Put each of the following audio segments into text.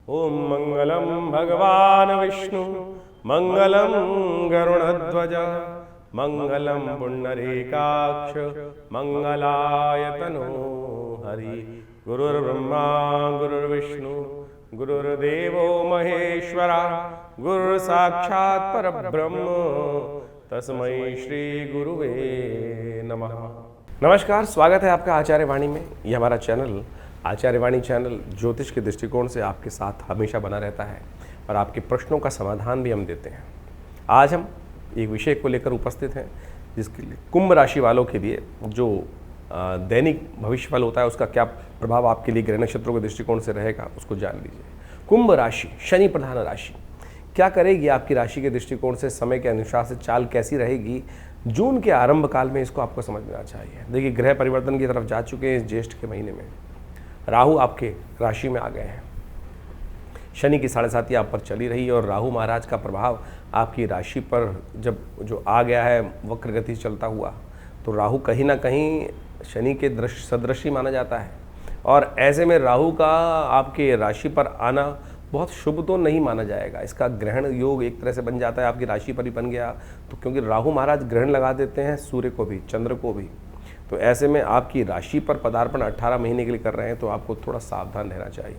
ओम मंगलम भगवान विष्णु मंगलम गरुड़ध्वज मंगलम पुंडरीकाक्ष मंगलायतनो हरि। गुरुर्ब्रह्मा गुरुर्विष्णु गुरुर्देवो महेश्वरा गुरु साक्षात् परब्रह्म तस्मै श्री गुरुवे नमः। नमस्कार, स्वागत है आपका आचार्य वाणी में। यह हमारा चैनल आचार्य वाणी चैनल ज्योतिष के दृष्टिकोण से आपके साथ हमेशा बना रहता है और आपके प्रश्नों का समाधान भी हम देते हैं। आज हम एक विषय को लेकर उपस्थित हैं जिसके लिए कुंभ राशि वालों के लिए जो दैनिक भविष्यफल होता है उसका क्या प्रभाव आपके लिए ग्रह नक्षत्रों के दृष्टिकोण से रहेगा उसको जान लीजिए। कुंभ राशि शनि प्रधान राशि क्या करेगी आपकी राशि के दृष्टिकोण से, समय के अनुसार से चाल कैसी रहेगी जून के आरंभ काल में, इसको आपको समझना चाहिए। देखिए, ग्रह परिवर्तन की तरफ जा चुके हैं। इस ज्येष्ठ के महीने में राहु आपके राशि में आ गए हैं। शनि की 7.5 आप पर चली रही है और राहु महाराज का प्रभाव आपकी राशि पर जब जो आ गया है वक्र गति चलता हुआ, तो राहु कहीं ना कहीं शनि के सदृशी माना जाता है और ऐसे में राहु का आपके राशि पर आना बहुत शुभ तो नहीं माना जाएगा। इसका ग्रहण योग एक तरह से बन जाता है, आपकी राशि पर ही बन गया तो, क्योंकि राहु महाराज ग्रहण लगा देते हैं सूर्य को भी चंद्र को भी। तो ऐसे में आपकी राशि पर पदार्पण 18 महीने के लिए कर रहे हैं तो आपको थोड़ा सावधान रहना चाहिए।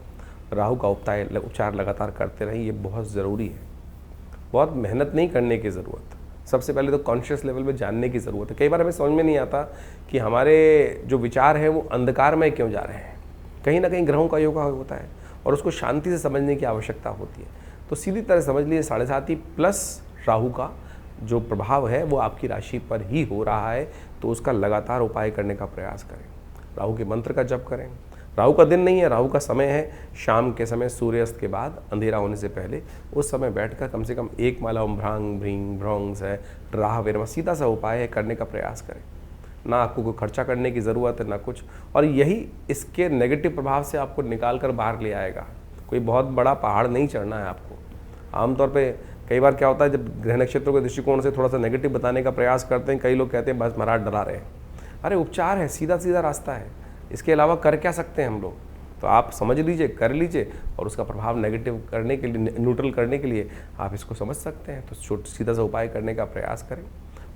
राहु का उपचार लगातार करते रहें, ये बहुत ज़रूरी है। बहुत मेहनत नहीं करने की ज़रूरत, सबसे पहले तो कॉन्शियस लेवल पे जानने की ज़रूरत है। कई बार हमें समझ में नहीं आता कि हमारे जो विचार हैं वो अंधकार में क्यों जा रहे हैं। कहीं ना कहीं ग्रहों का योग होता है और उसको शांति से समझने की आवश्यकता होती है। तो सीधी तरह समझ लीजिए 7.5 प्लस राहु का जो प्रभाव है वो आपकी राशि पर ही हो रहा है, तो उसका लगातार उपाय करने का प्रयास करें। राहु के मंत्र का जप करें। राहु का दिन नहीं है, राहु का समय है शाम के समय, सूर्यास्त के बाद, अंधेरा होने से पहले। उस समय बैठकर कम से कम एक माला ओम भ्रांग भ्रीं भ्रौंग है राह वेरमा, सीधा सा उपाय है, करने का प्रयास करें। ना आपको कोई खर्चा करने की ज़रूरत है ना कुछ, और यही इसके नेगेटिव प्रभाव से आपको निकाल कर बाहर ले आएगा। कोई बहुत बड़ा पहाड़ नहीं चढ़ना है आपको। आमतौर पे कई बार क्या होता है, जब ग्रह नक्षत्रों के दृष्टिकोण से थोड़ा सा नेगेटिव बताने का प्रयास करते हैं, कई लोग कहते हैं बस महाराज डरा रहे हैं। अरे उपचार है, सीधा सीधा रास्ता है, इसके अलावा कर क्या सकते हैं हम लोग। तो आप समझ लीजिए, कर लीजिए और उसका प्रभाव नेगेटिव करने के लिए, न्यूट्रल करने के लिए आप इसको समझ सकते हैं। तो सीधा सा उपाय करने का प्रयास करें।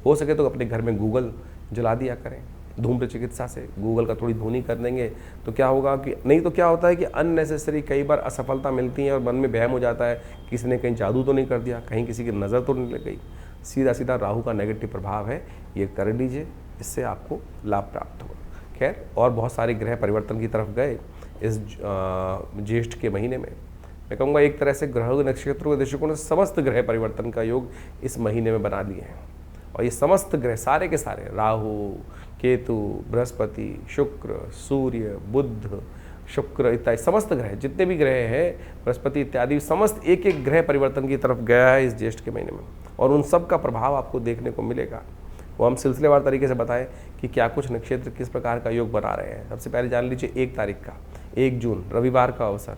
हो सके तो अपने घर में गूगल जला दिया करें। धूम्र चिकित्सा से गूगल का थोड़ी धुनी कर देंगे तो क्या होगा कि, नहीं तो क्या होता है कि अननेसेसरी कई बार असफलता मिलती है और मन में वहम हो जाता है, किसी ने कहीं जादू तो नहीं कर दिया, कहीं किसी की नज़र तो नहीं लग गई। सीधा सीधा राहु का नेगेटिव प्रभाव है, ये कर लीजिए, इससे आपको लाभ प्राप्त होगा। खैर, और बहुत सारे ग्रह परिवर्तन की तरफ गए इस ज्येष्ठ के महीने में। मैं कहूँगा एक तरह से ग्रह नक्षत्रों के दृष्टिकोण से समस्त ग्रह परिवर्तन का योग इस महीने में बना लिए हैं। और ये समस्त ग्रह सारे के सारे, राहु, केतु, बृहस्पति, शुक्र, सूर्य, बुध, शुक्र इत्यादि समस्त ग्रह, जितने भी ग्रह हैं, बृहस्पति इत्यादि, समस्त एक एक ग्रह परिवर्तन की तरफ गया है इस ज्येष्ठ के महीने में। और उन सब का प्रभाव आपको देखने को मिलेगा। वो हम सिलसिलेवार तरीके से बताएं कि क्या कुछ नक्षत्र किस प्रकार का योग बना रहे हैं। सबसे पहले जान लीजिए 1 तारीख का, 1 जून रविवार का अवसर,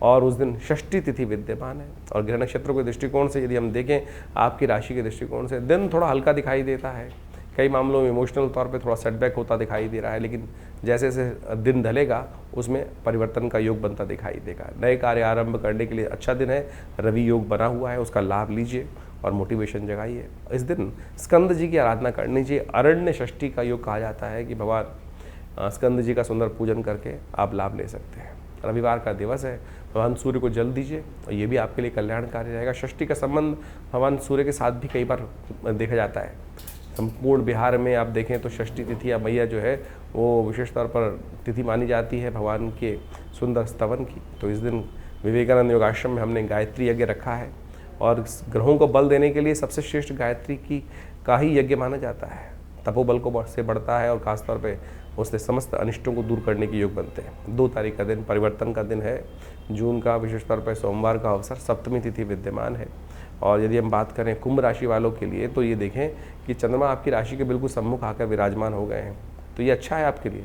और उस दिन षष्ठी तिथि विद्यमान है। और ग्रह नक्षत्रों के दृष्टिकोण से यदि हम देखें, आपकी राशि के दृष्टिकोण से दिन थोड़ा हल्का दिखाई देता है। कई मामलों में इमोशनल तौर पे थोड़ा सेटबैक होता दिखाई दे रहा है, लेकिन जैसे जैसे दिन ढलेगा उसमें परिवर्तन का योग बनता दिखाई देगा। नए कार्य आरंभ करने के लिए अच्छा दिन है, रवि योग बना हुआ है, उसका लाभ लीजिए और मोटिवेशन जगाइए। इस दिन स्कंद जी की आराधना करनी चाहिए। अरण्य षष्ठी का योग कहा जाता है कि भगवान स्कंद जी का सुंदर पूजन करके आप लाभ ले सकते हैं। रविवार का दिवस है, भगवान सूर्य को जल दीजिए और ये भी आपके लिए कल्याणकारी रहेगा। षष्ठी का संबंध भगवान सूर्य के साथ भी कई बार देखा जाता है। संपूर्ण बिहार में आप देखें तो षष्ठी तिथि या मैया जो है वो विशेष तौर पर तिथि मानी जाती है भगवान के सुंदर स्तवन की। तो इस दिन विवेकानंद योगाश्रम में हमने गायत्री यज्ञ रखा है और ग्रहों को बल देने के लिए सबसे श्रेष्ठ गायत्री का ही यज्ञ माना जाता है। तपोबल को से बढ़ता है और खासतौर पे उससे समस्त अनिष्टों को दूर करने के योग बनते हैं। 2 तारीख का दिन परिवर्तन का दिन है, जून का, विशेष तौर पर सोमवार का अवसर, सप्तमी तिथि विद्यमान है। और यदि हम बात करें कुंभ राशि वालों के लिए, तो ये देखें कि चंद्रमा आपकी राशि के बिल्कुल सम्मुख आकर विराजमान हो गए हैं। तो ये अच्छा है आपके लिए,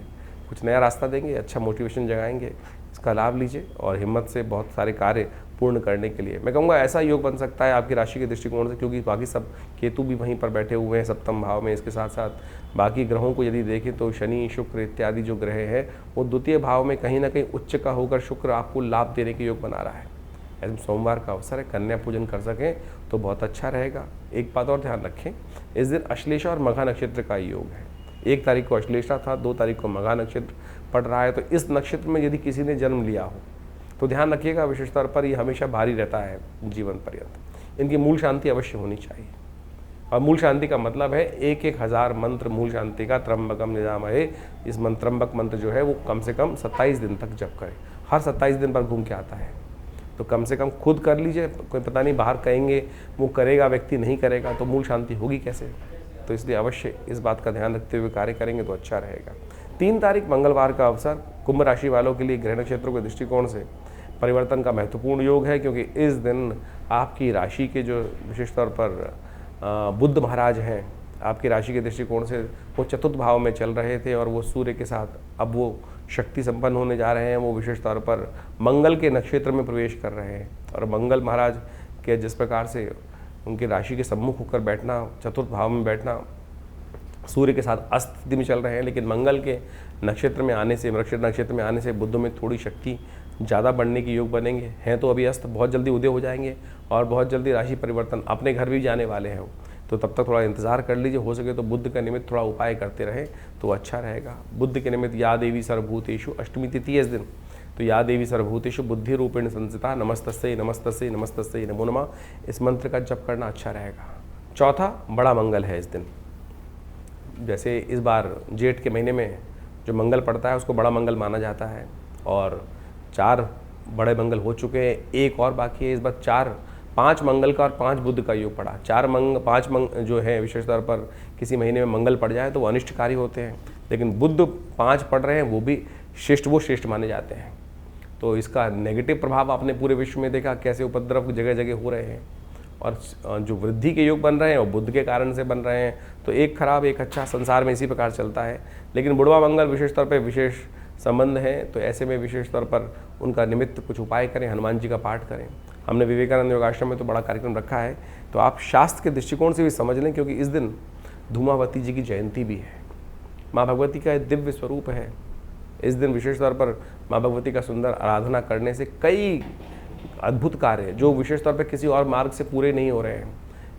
कुछ नया रास्ता देंगे, अच्छा मोटिवेशन जगाएंगे। इसका लाभ लीजिए और हिम्मत से बहुत सारे कार्य पूर्ण करने के लिए, मैं कहूँगा ऐसा योग बन सकता है आपकी राशि के दृष्टिकोण से, क्योंकि बाकी सब केतु भी वहीं पर बैठे हुए हैं सप्तम भाव में। इसके साथ साथ बाकी ग्रहों को यदि देखें तो शनि, शुक्र इत्यादि जो ग्रह हैं वो द्वितीय भाव में कहीं ना कहीं उच्च का होकर शुक्र आपको लाभ देने के योग बना रहा है। ऐसे सोमवार का अवसर है, कन्या पूजन कर सकें तो बहुत अच्छा रहेगा। एक बात और ध्यान रखें, इस दिन अश्लेषा और मघा नक्षत्र का योग है। 1 तारीख को अश्लेषा था, 2 तारीख को मघा नक्षत्र पड़ रहा है। तो इस नक्षत्र में यदि किसी ने जन्म लिया हो तो ध्यान रखिएगा, विशेष तौर पर ये हमेशा भारी रहता है जीवन पर्यंत। इनकी मूल शांति अवश्य होनी चाहिए। और मूल शांति का मतलब है 1,000 मंत्र मूल शांति का, त्र्यंबकम निजामहे। इस त्र्यंबक मंत्र जो है वो कम से कम 27 दिन तक जप करें। हर 27 दिन पर घूम के आता है, तो कम से कम खुद कर लीजिए। कोई पता नहीं बाहर कहेंगे वो करेगा, व्यक्ति नहीं करेगा तो मूल शांति होगी कैसे। तो इसलिए अवश्य इस बात का ध्यान रखते हुए कार्य करेंगे तो अच्छा रहेगा। 3 तारीख मंगलवार का अवसर, कुंभ राशि वालों के लिए ग्रह नक्षत्रों के दृष्टिकोण से परिवर्तन का महत्वपूर्ण योग है, क्योंकि इस दिन आपकी राशि के जो विशेष तौर पर बुध महाराज हैं, आपकी राशि के दृष्टिकोण से वो चतुर्थ भाव में चल रहे थे और वो सूर्य के साथ अब वो शक्ति संपन्न होने जा रहे हैं। वो विशेष तौर पर मंगल के नक्षत्र में प्रवेश कर रहे हैं और मंगल महाराज के जिस प्रकार से उनकी राशि के सम्मुख होकर बैठना, चतुर्थ भाव में बैठना, सूर्य के साथ अस्त स्थिति में चल रहे हैं। लेकिन मंगल के नक्षत्र में आने से, वृश्चिक नक्षत्र में आने से बुध में थोड़ी शक्ति ज़्यादा बढ़ने के योग बनेंगे। हैं तो अभी अस्त, बहुत जल्दी उदय हो जाएंगे और बहुत जल्दी राशि परिवर्तन, अपने घर भी जाने वाले हैं। तो तब तक थोड़ा इंतजार कर लीजिए। हो सके तो बुद्ध का निमित्त थोड़ा उपाय करते रहें तो अच्छा रहेगा। बुद्ध के निमित्त या देवी सर्वभूतेषु, अष्टमी तिथि इस दिन, तो या देवी सर्वभूतेषु बुद्धि रूपेण संस्थिता नमस्तस्यै नमस्तस्यै नमस्तस्यै नमो नमः, इस मंत्र का जप करना अच्छा रहेगा। चौथा बड़ा मंगल है इस दिन। जैसे इस बार जेठ के महीने में जो मंगल पड़ता है उसको बड़ा मंगल माना जाता है और 4 बड़े मंगल हो चुके हैं, एक और बाकी है। इस बार 5 मंगल का और 5 बुध का योग पड़ा। 5 जो है विशेष तौर पर किसी महीने में मंगल पड़ जाए तो वो अनिष्टकारी होते हैं, लेकिन बुध 5 पड़ रहे हैं वो भी श्रेष्ठ माने जाते हैं। तो इसका नेगेटिव प्रभाव आपने पूरे विश्व में देखा, कैसे उपद्रव जगह जगह हो रहे हैं और जो वृद्धि के योग बन रहे हैं वो बुध के कारण से बन रहे हैं। तो एक खराब एक अच्छा, संसार में इसी प्रकार चलता है। लेकिन बुढ़वा मंगल विशेष तौर पर विशेष संबंध है, तो ऐसे में विशेष तौर पर उनका निमित्त कुछ उपाय करें, हनुमान जी का पाठ करें। हमने विवेकानंद योगाश्रम में तो बड़ा कार्यक्रम रखा है, तो आप शास्त्र के दृष्टिकोण से भी समझ लें, क्योंकि इस दिन धूमावती जी की जयंती भी है। माँ भगवती का एक दिव्य स्वरूप है। इस दिन विशेष तौर पर माँ भगवती का सुंदर आराधना करने से कई अद्भुत कार्य जो विशेष तौर पर किसी और मार्ग से पूरे नहीं हो रहे हैं,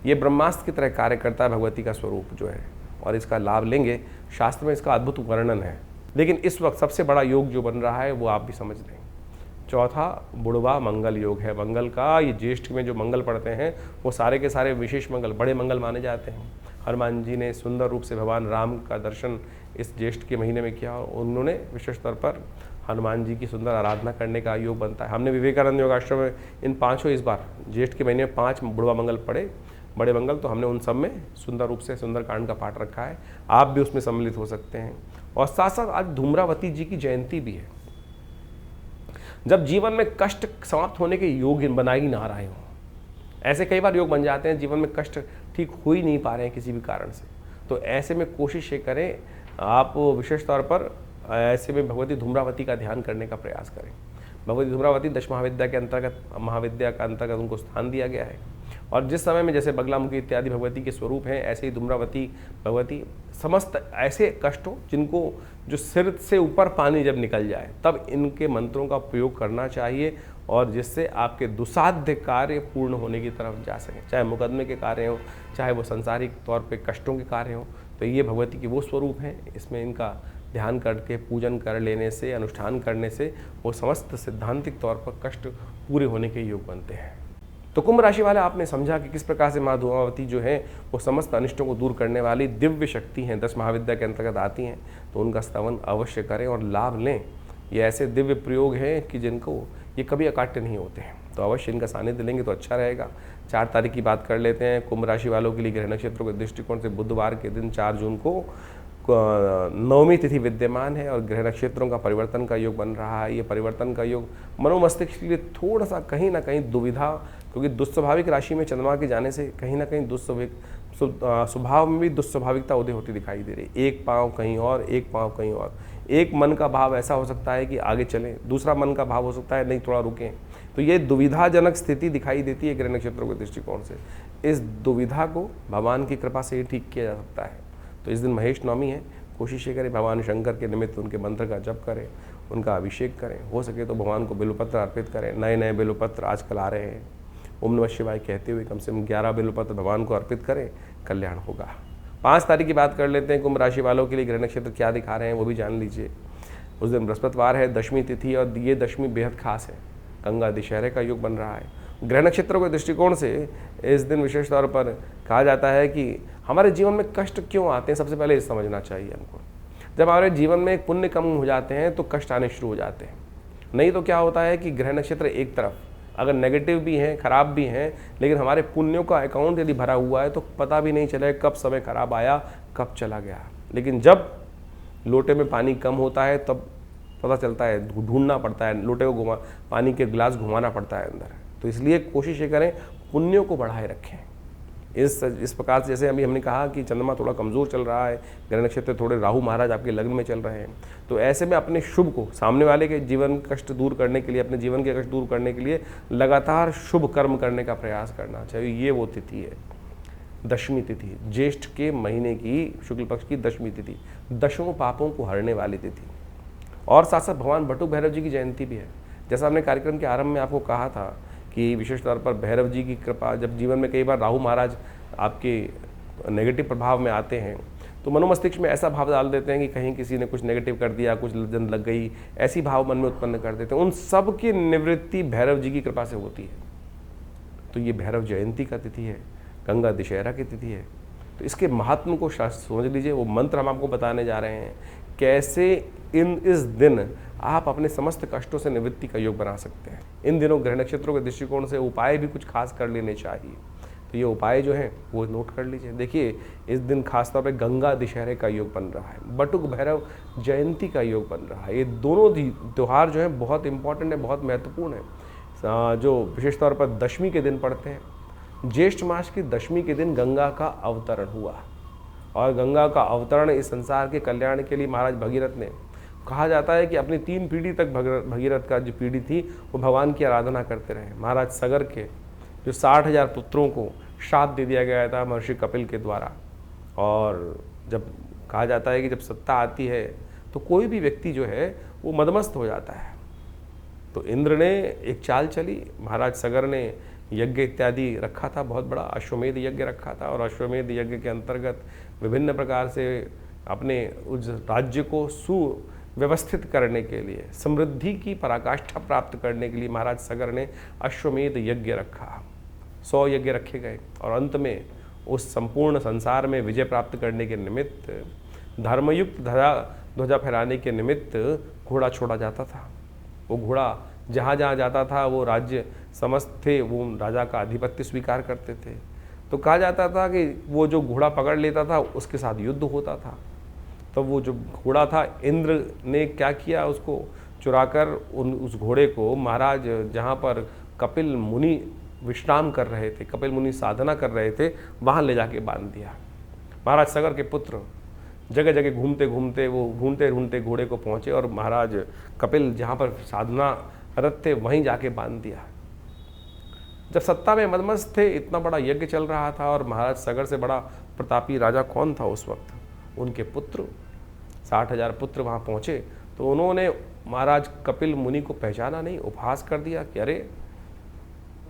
ये ब्रह्मास्त्र की तरह कार्य करता है भगवती का स्वरूप जो है, और इसका लाभ लेंगे। शास्त्र में इसका अद्भुत वर्णन है। लेकिन इस वक्त सबसे बड़ा योग जो बन रहा है वो आप भी समझ लें, चौथा बुढ़वा मंगल योग है। मंगल का ये ज्येष्ठ में जो मंगल पड़ते हैं वो सारे के सारे विशेष मंगल, बड़े मंगल माने जाते हैं। हनुमान जी ने सुंदर रूप से भगवान राम का दर्शन इस ज्येष्ठ के महीने में किया और उन्होंने विशेष तौर पर हनुमान जी की सुंदर आराधना करने का योग बनता है। हमने विवेकानंद योगाश्रम में इन 5 इस बार ज्येष्ठ के महीने में 5 बुढ़वा मंगल पड़े, बड़े मंगल, तो हमने उन सब में सुंदर रूप से सुंदरकांड का पाठ रखा है। आप भी उसमें सम्मिलित हो सकते हैं। और साथ साथ आज धूम्रावती जी की जयंती भी है। जब जीवन में कष्ट समाप्त होने के योग बना ही ना रहे हों, ऐसे कई बार योग बन जाते हैं, जीवन में कष्ट ठीक हो ही नहीं पा रहे हैं किसी भी कारण से, तो ऐसे में कोशिश ये करें आप विशेष तौर पर ऐसे में भगवती धूम्रावती का ध्यान करने का प्रयास करें। भगवती धूम्रावती 10 महाविद्या के अंतर्गत, महाविद्या का अंतर्गत उनको स्थान दिया गया है। और जिस समय में जैसे बगलामुखी इत्यादि भगवती के स्वरूप हैं, ऐसे ही धूम्रावती भगवती समस्त ऐसे कष्टों जिनको जो सिर से ऊपर पानी जब निकल जाए तब इनके मंत्रों का प्रयोग करना चाहिए, और जिससे आपके दुसाध्य कार्य पूर्ण होने की तरफ जा सकें, चाहे मुकदमे के कार्य हों, चाहे वो संसारिक तौर पे कष्टों के कार्य हों। तो ये भगवती की वो स्वरूप हैं, इसमें इनका ध्यान करके पूजन कर लेने से, अनुष्ठान करने से वो समस्त सिद्धांतिक तौर पर कष्ट पूरे होने के योग बनते हैं। तो कुंभ राशि वाले, आपने समझा कि किस प्रकार से माँ धूमावती जो है वो समस्त अनिष्टों को दूर करने वाली दिव्य शक्ति हैं, 10 महाविद्या के अंतर्गत आती हैं। तो उनका स्तवन अवश्य करें और लाभ लें। ये ऐसे दिव्य प्रयोग हैं कि जिनको ये कभी अकाट्य नहीं होते हैं, तो अवश्य इनका सानिध्य लेंगे तो अच्छा रहेगा। 4 तारीख की बात कर लेते हैं। कुंभ राशि वालों के लिए ग्रह नक्षत्रों के दृष्टिकोण से बुधवार के दिन 4 जून को 9वीं तिथि विद्यमान है और ग्रह नक्षत्रों का परिवर्तन का योग बन रहा है। ये परिवर्तन का योग मनोमस्तिष्क के लिए थोड़ा सा कहीं ना कहीं दुविधा, क्योंकि दुस्वाभाविक राशि में चंद्रमा के जाने से कहीं ना कहीं स्वभाव में भी दुस्वाभाविकता उदय होती दिखाई दे रही। एक पाँव कहीं और, एक पाँव कहीं और। एक मन का भाव ऐसा हो सकता है कि आगे चलें, दूसरा मन का भाव हो सकता है नहीं थोड़ा रुकें। तो ये दुविधाजनक स्थिति दिखाई देती है ग्रह नक्षत्रों के दृष्टिकोण से। इस दुविधा को भगवान की कृपा से ही ठीक किया जा सकता है। तो इस दिन महेश नवमी है, कोशिश ये करें भगवान शंकर के निमित्त उनके मंत्र का जप करें उनका अभिषेक करें। हो सके तो भगवान को बिल्वपत्र अर्पित करें। नए नए बिल्वपत्र आजकल आ रहे हैं। ओम नमः शिवाय कहते हुए कम से कम 11 बिल्वपत्र भगवान को अर्पित करें, कल्याण होगा। 5 तारीख की बात कर लेते हैं। कुंभ राशि वालों के लिए ग्रह नक्षत्र क्या दिखा रहे हैं वो भी जान लीजिए। उस दिन बृहस्पतिवार है, दशमी तिथि, और ये दशमी बेहद खास है। गंगा दशहरे का योग बन रहा है। ग्रह नक्षत्रों के दृष्टिकोण से इस दिन विशेष तौर पर कहा जाता है कि हमारे जीवन में कष्ट क्यों आते हैं, सबसे पहले ये समझना चाहिए हमको। जब हमारे जीवन में एक पुण्य कम हो जाते हैं तो कष्ट आने शुरू हो जाते हैं। नहीं तो क्या होता है कि ग्रह नक्षत्र एक तरफ अगर नेगेटिव भी हैं, खराब भी हैं, लेकिन हमारे पुण्यों का अकाउंट यदि भरा हुआ है तो पता भी नहीं चले कब समय खराब आया, कब चला गया। लेकिन जब लोटे में पानी कम होता है तब पता चलता है, ढूंढना पड़ता है, लोटे को पानी के गिलास घुमाना पड़ता है अंदर। तो इसलिए कोशिश ये करें पुण्यों को बढ़ाए रखें। इस प्रकार से जैसे अभी हमने कहा कि चंद्रमा थोड़ा कमज़ोर चल रहा है, ग्रह नक्षत्र थोड़े राहु महाराज आपके लग्न में चल रहे हैं, तो ऐसे में अपने शुभ को, सामने वाले के जीवन कष्ट दूर करने के लिए, अपने जीवन के कष्ट दूर करने के लिए लगातार शुभ कर्म करने का प्रयास करना चाहिए। ये वो तिथि है, दशमी तिथि, ज्येष्ठ के महीने की शुक्ल पक्ष की दशमी तिथि, दशों पापों को हरने वाली तिथि। और साथ साथ भगवान बटुक भैरव जी की जयंती भी है। जैसा हमने कार्यक्रम के आरंभ में आपको कहा था कि विशेष तौर पर भैरव जी की कृपा, जब जीवन में कई बार राहु महाराज आपके नेगेटिव प्रभाव में आते हैं तो मनोमस्तिष्क में ऐसा भाव डाल देते हैं कि कहीं किसी ने कुछ नेगेटिव कर दिया, कुछ जन लग गई, ऐसी भाव मन में उत्पन्न कर देते हैं। उन सब की निवृत्ति भैरव जी की कृपा से होती है। तो ये भैरव जयंती का तिथि है, गंगा दशहरा की तिथि है। तो इसके महात्म को समझ लीजिए। वो मंत्र हम आपको बताने जा रहे हैं कैसे इस दिन आप अपने समस्त कष्टों से निवृत्ति का योग बना सकते हैं। इन दिनों ग्रह नक्षत्रों के दृष्टिकोण से उपाय भी कुछ खास कर लेने चाहिए। तो ये उपाय जो हैं वो नोट कर लीजिए। देखिए, इस दिन खासतौर पे गंगा दशहरे का योग बन रहा है, बटुक भैरव जयंती का योग बन रहा है। ये दोनों त्यौहार जो हैं बहुत इंपॉर्टेंट है, बहुत महत्वपूर्ण है, जो विशेष तौर पर दशमी के दिन पड़ते हैं। ज्येष्ठ मास की दशमी के दिन गंगा का अवतरण हुआ, और गंगा का अवतरण इस संसार के कल्याण के लिए महाराज भगीरथ ने, कहा जाता है कि अपनी 3 पीढ़ी तक भगीरथ का जो पीढ़ी थी वो भगवान की आराधना करते रहे। महाराज सगर के जो 60,000 पुत्रों को श्राप दे दिया गया था महर्षि कपिल के द्वारा। और जब कहा जाता है कि जब सत्ता आती है तो कोई भी व्यक्ति जो है वो मदमस्त हो जाता है। तो इंद्र ने एक चाल चली, महाराज सगर ने यज्ञ इत्यादि रखा था, बहुत बड़ा अश्वमेध यज्ञ रखा था, और अश्वमेध यज्ञ के अंतर्गत विभिन्न प्रकार से अपने उस राज्य को सुव्यवस्थित करने के लिए, समृद्धि की पराकाष्ठा प्राप्त करने के लिए महाराज सगर ने अश्वमेध यज्ञ रखा। 100 यज्ञ रखे गए, और अंत में उस संपूर्ण संसार में विजय प्राप्त करने के निमित्त, धर्मयुक्त ध्वजा फहराने के निमित्त घोड़ा छोड़ा जाता था। वो घोड़ा जहाँ जहाँ जाता था वो राज्य समस्त थे, वो राजा का आधिपत्य स्वीकार करते थे। तो कहा जाता था कि वो जो घोड़ा पकड़ लेता था उसके साथ युद्ध होता था। तो वो जो घोड़ा था, इंद्र ने क्या किया, उसको चुराकर उस घोड़े को महाराज जहाँ पर कपिल मुनि विश्राम कर रहे थे, कपिल मुनि साधना कर रहे थे, वहाँ ले जाके बांध दिया। महाराज सगर के पुत्र जगह जगह घूमते घूमते वो ढूंढते ढूंढते घोड़े को पहुँचे, और महाराज कपिल जहाँ पर साधना रत थे वहीं जाके बांध दिया। जब सत्ता में मदमस्त थे, इतना बड़ा यज्ञ चल रहा था, और महाराज सगर से बड़ा प्रतापी राजा कौन था उस वक्त? उनके पुत्र, 60,000 पुत्र वहाँ पहुँचे। तो उन्होंने महाराज कपिल मुनि को पहचाना नहीं, उपहास कर दिया कि अरे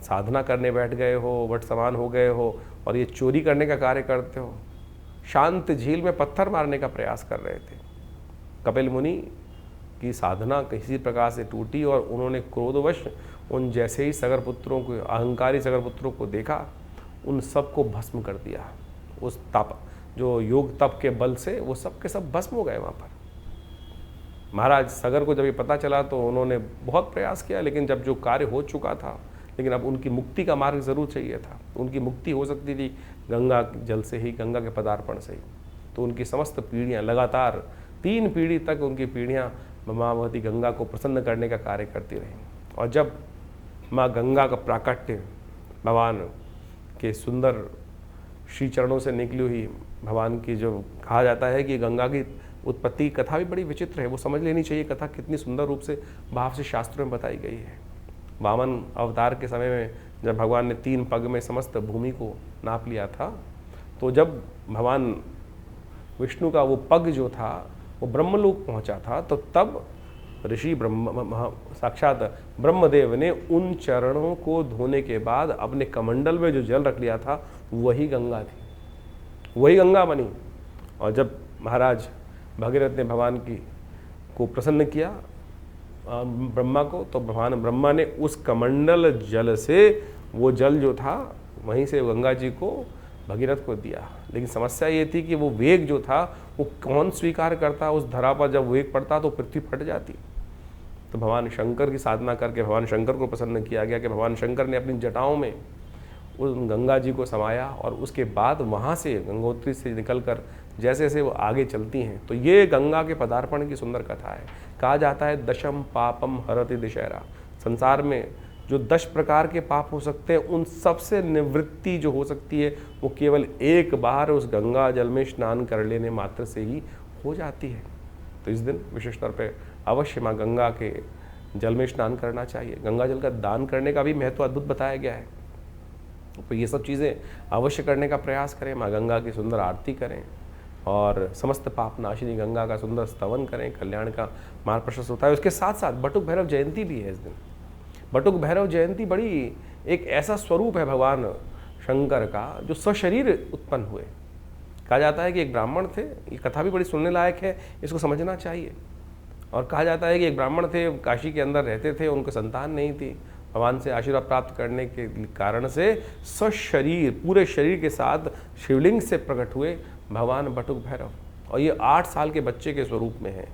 साधना करने बैठ गए हो, वट समान हो गए हो, और ये चोरी करने का कार्य करते हो। शांत झील में पत्थर मारने का प्रयास कर रहे थे। कपिल मुनि की साधना किसी प्रकार से टूटी, और उन्होंने क्रोधवश उन जैसे ही सगर पुत्रों को, अहंकारी सगर पुत्रों को देखा, उन सबको भस्म कर दिया। उस तप, जो योग तप के बल से वो सब के सब भस्म हो गए वहाँ पर। महाराज सगर को जब ये पता चला तो उन्होंने बहुत प्रयास किया, लेकिन जब जो कार्य हो चुका था, लेकिन अब उनकी मुक्ति का मार्ग ज़रूर चाहिए था। उनकी मुक्ति हो सकती थी गंगा जल से ही, गंगा के पदार्पण से ही। तो उनकी समस्त पीढ़ियाँ लगातार 3 पीढ़ी तक उनकी पीढ़ियाँ माँ भगवती गंगा को प्रसन्न करने का कार्य करती रहीं। और जब माँ गंगा का प्राकट्य भगवान के सुंदर श्री चरणों से निकली हुई, भगवान की जो कहा जाता है कि गंगा की उत्पत्ति कथा भी बड़ी विचित्र है, वो समझ लेनी चाहिए कथा कितनी सुंदर रूप से भाव से शास्त्रों में बताई गई है। वामन अवतार के समय में जब भगवान ने 3 पग में समस्त भूमि को नाप लिया था, तो जब भगवान विष्णु का वो पग जो था वो ब्रह्मलोक पहुंचा था, तो तब ऋषि साक्षात ब्रह्मदेव ने उन चरणों को धोने के बाद अपने कमंडल में जो जल रख लिया था वही गंगा थी, वही गंगा बनी। और जब महाराज भगीरथ ने भगवान को प्रसन्न किया ब्रह्मा को, तो भगवान ब्रह्मा ने उस कमंडल जल से वो जल जो था वहीं से गंगा जी को भगीरथ को दिया। लेकिन समस्या ये थी कि वो वेग जो था वो कौन स्वीकार करता, उस धरा पर जब वेग पड़ता तो पृथ्वी फट जाती। तो भगवान शंकर की साधना करके भगवान शंकर को प्रसन्न किया गया कि भगवान शंकर ने अपनी जटाओं में उस गंगा जी को समाया और उसके बाद वहाँ से गंगोत्री से निकलकर जैसे जैसे वो आगे चलती हैं तो ये गंगा के पदार्पण की सुंदर कथा है। कहा जाता है दशम पापम हरति दशहरा, संसार में जो 10 प्रकार के पाप हो सकते हैं उन सबसे निवृत्ति जो हो सकती है वो केवल एक बार उस गंगा जल में स्नान कर लेने मात्र से ही हो जाती है। तो इस दिन विशेष तौर पे अवश्य माँ गंगा के जल में स्नान करना चाहिए। गंगा जल का दान करने का भी महत्व अद्भुत बताया गया है। तो ये सब चीज़ें अवश्य करने का प्रयास करें, माँ गंगा की सुंदर आरती करें और समस्त पाप नाशिनी गंगा का सुंदर स्तवन करें, कल्याण का मार्ग प्रशस्त होता है। उसके साथ साथ बटुक भैरव जयंती भी है इस दिन। बटुक भैरव जयंती बड़ी एक ऐसा स्वरूप है भगवान शंकर का जो सशरीर उत्पन्न हुए। कहा जाता है कि एक ब्राह्मण थे, ये कथा भी बड़ी सुनने लायक है, इसको समझना चाहिए। और कहा जाता है कि एक ब्राह्मण थे, काशी के अंदर रहते थे, उनको संतान नहीं थी। भगवान से आशीर्वाद प्राप्त करने के कारण से सशरीर पूरे शरीर के साथ शिवलिंग से प्रकट हुए भगवान बटुक भैरव, और ये 8 साल के बच्चे के स्वरूप में है।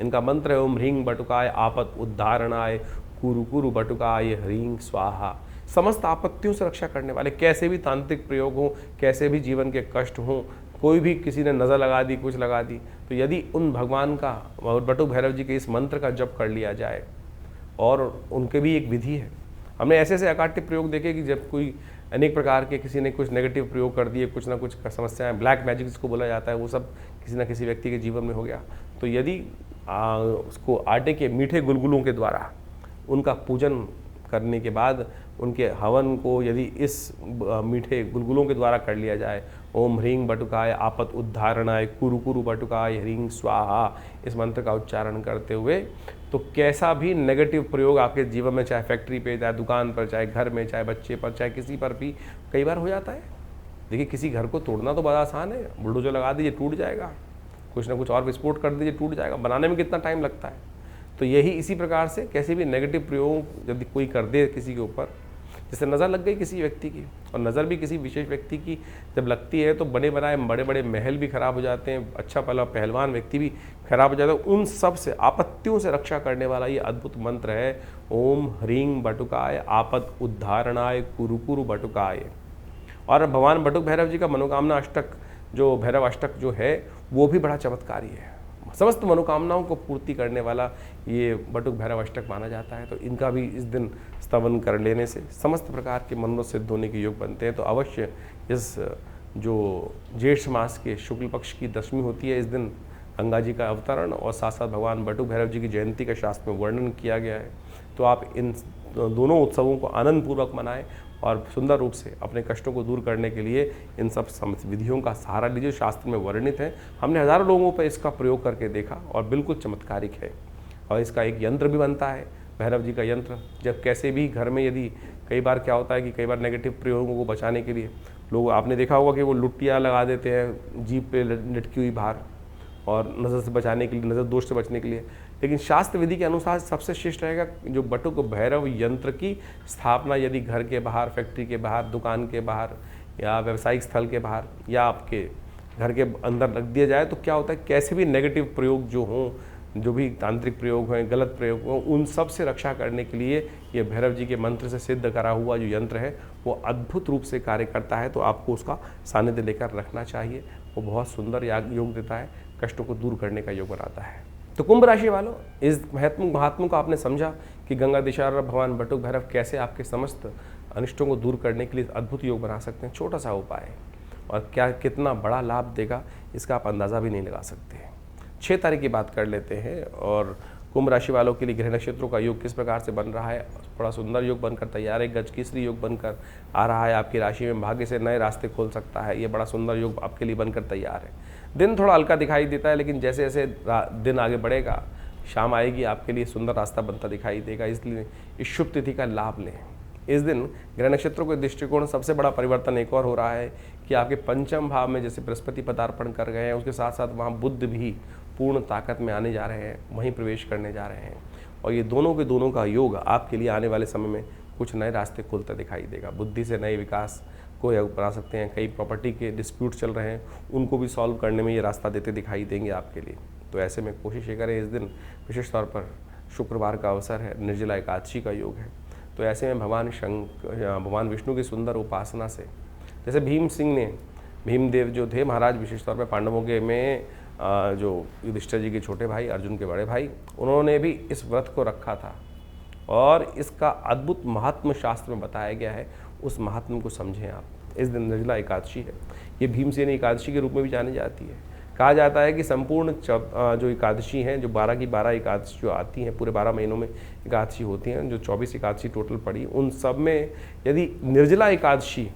इनका मंत्र है ओम ह्रीं बटुकाय आपत उद्धारणाय कुरु कुरु बटुकाय ह्रीं स्वाहा। समस्त आपत्तियों से रक्षा करने वाले, कैसे भी तांत्रिक प्रयोग हों, कैसे भी जीवन के कष्ट हों, कोई भी किसी ने नज़र लगा दी, कुछ लगा दी, तो यदि उन भगवान का और बटुक भैरव जी के इस मंत्र का जप कर लिया जाए, और उनके भी एक विधि है। हमने ऐसे ऐसे अकाट्य प्रयोग देखे कि जब कोई अनेक प्रकार के किसी ने कुछ नेगेटिव प्रयोग कर दिए, कुछ ना कुछ समस्याएं, ब्लैक मैजिक जिसको बोला जाता है, वो सब किसी ना किसी व्यक्ति के जीवन में हो गया। तो यदि उसको आटे के मीठे गुलगुलों के द्वारा उनका पूजन करने के बाद उनके हवन को यदि इस मीठे गुलगुलों के द्वारा कर लिया जाए, ओम ह्रीं बटुकाय आपत उद्धारणाय कुरु कुरु बटुकाय ह्रीं स्वाहा, इस मंत्र का उच्चारण करते हुए, तो कैसा भी नेगेटिव प्रयोग आपके जीवन में, चाहे फैक्ट्री पे, चाहे दुकान पर, चाहे घर में, चाहे बच्चे पर, चाहे किसी पर भी कई बार हो जाता है। देखिए किसी घर को तोड़ना तो बड़ा आसान है, बुलडोजर लगा दीजिए टूट जाएगा, कुछ ना कुछ और विस्फोट कर दीजिए टूट जाएगा, बनाने में कितना टाइम लगता है। तो यही इसी प्रकार से कैसे भी नेगेटिव प्रयोग यदि कोई कर दे किसी के ऊपर, जैसे नज़र लग गई किसी व्यक्ति की, और नज़र भी किसी विशेष व्यक्ति की जब लगती है तो बने बनाए बड़े बड़े महल भी खराब हो जाते हैं, अच्छा पहलवान व्यक्ति भी खराब हो जाता है। उन सब से आपत्तियों से रक्षा करने वाला ये अद्भुत मंत्र है ओम ह्रीं बटुकाय आपत उद्धारणाय कुरु कुरु बटुकाय। और भगवान बटुक भैरव जी का मनोकामना अष्टक, जो भैरव अष्टक जो है, वो भी बड़ा चमत्कारी है। समस्त मनोकामनाओं को पूर्ति करने वाला ये बटुक भैरव अष्टक माना जाता है। तो इनका भी इस दिन स्तवन कर लेने से समस्त प्रकार के मनोरथ सिद्ध होने के योग बनते हैं। तो अवश्य इस जो ज्येष्ठ मास के शुक्ल पक्ष की दशमी होती है, इस दिन गंगा जी का अवतरण और साथ साथ भगवान बटुक भैरव जी की जयंती का शास्त्र में वर्णन किया गया है। तो आप इन दोनों उत्सवों को आनंदपूर्वक मनाएं और सुंदर रूप से अपने कष्टों को दूर करने के लिए इन सब विधियों का सहारा लीजिए। शास्त्र में वर्णित है, हमने हज़ारों लोगों पर इसका प्रयोग करके देखा और बिल्कुल चमत्कारिक है। और इसका एक यंत्र भी बनता है, भैरव जी का यंत्र। जब कैसे भी घर में यदि कई बार क्या होता है कि कई बार नेगेटिव प्रयोगों को बचाने के लिए लोग, आपने देखा होगा कि वो लुट्टियाँ लगा देते हैं जीभ पे लटकी हुई बाहर, और नज़र से बचाने के लिए, नज़र दोष से बचने के लिए। लेकिन शास्त्र विधि के अनुसार सबसे श्रेष्ठ रहेगा जो बटुक भैरव यंत्र की स्थापना यदि घर के बाहर, फैक्ट्री के बाहर, दुकान के बाहर या व्यावसायिक स्थल के बाहर या आपके घर के अंदर रख दिया जाए, तो क्या होता है कैसे भी नेगेटिव प्रयोग जो हों, जो भी तांत्रिक प्रयोग हैं, गलत प्रयोग हों, उन सब से रक्षा करने के लिए ये भैरव जी के मंत्र से सिद्ध करा हुआ जो यंत्र है वो अद्भुत रूप से कार्य करता है। तो आपको उसका सानिध्य लेकर रखना चाहिए। वो बहुत सुंदर योग देता है, कष्टों को दूर करने का योग बनाता है। तो कुंभ राशि वालों, इस महात्मा को आपने समझा कि गंगा दिशार भगवान बटुक भैरव कैसे आपके समस्त अनिष्टों को दूर करने के लिए अद्भुत योग बना सकते हैं। छोटा सा उपाय और क्या कितना बड़ा लाभ देगा इसका आप अंदाज़ा भी नहीं लगा सकते। 6 तारीख की बात कर लेते हैं। और कुंभ राशि वालों के लिए ग्रह नक्षत्रों का योग किस प्रकार से बन रहा है, बड़ा सुंदर योग बनकर तैयार है। गजकेसरी योग बनकर आ रहा है, आपकी राशि में भाग्य से नए रास्ते खोल सकता है। ये बड़ा सुंदर योग आपके लिए बनकर तैयार है। दिन थोड़ा हल्का दिखाई देता है, लेकिन जैसे जैसे दिन आगे बढ़ेगा शाम आएगी, आपके लिए सुंदर रास्ता बनता दिखाई देगा, इसलिए इस शुभ तिथि का लाभ लें। इस दिन ग्रह नक्षत्रों के दृष्टिकोण सबसे बड़ा परिवर्तन एक और हो रहा है कि आपके पंचम भाव में जैसे बृहस्पति पदार्पण कर गए हैं, उसके साथ साथ वहाँ बुध भी पूर्ण ताकत में आने जा रहे हैं, वहीं प्रवेश करने जा रहे हैं। और ये दोनों के दोनों का योग आपके लिए आने वाले समय में कुछ नए रास्ते खुलते दिखाई देगा। बुद्धि से नए विकास को बना सकते हैं। कई प्रॉपर्टी के डिस्प्यूट चल रहे हैं, उनको भी सॉल्व करने में ये रास्ता देते दिखाई देंगे आपके लिए। तो ऐसे में कोशिश ये करें, इस दिन विशेष तौर पर शुक्रवार का अवसर है, निर्जला एकादशी का योग है, तो ऐसे में भगवान विष्णु की सुंदर उपासना से, जैसे भीमदेव जो थे महाराज, विशेष तौर पर पांडवों के में जो युधिष्ठिर जी के छोटे भाई, अर्जुन के बड़े भाई, उन्होंने भी इस व्रत को रखा था और इसका अद्भुत महात्म शास्त्र में बताया गया है। उस महात्म को समझें आप। इस दिन निर्जला एकादशी है, ये भीमसेनी एकादशी के रूप में भी जानी जाती है। कहा जाता है कि संपूर्ण जो एकादशी हैं, जो 12 की 12 एकादशी जो आती हैं, पूरे 12 महीनों में एकादशी होती हैं, जो 24 एकादशी टोटल पड़ी, उन सब में यदि निर्जला एकादशी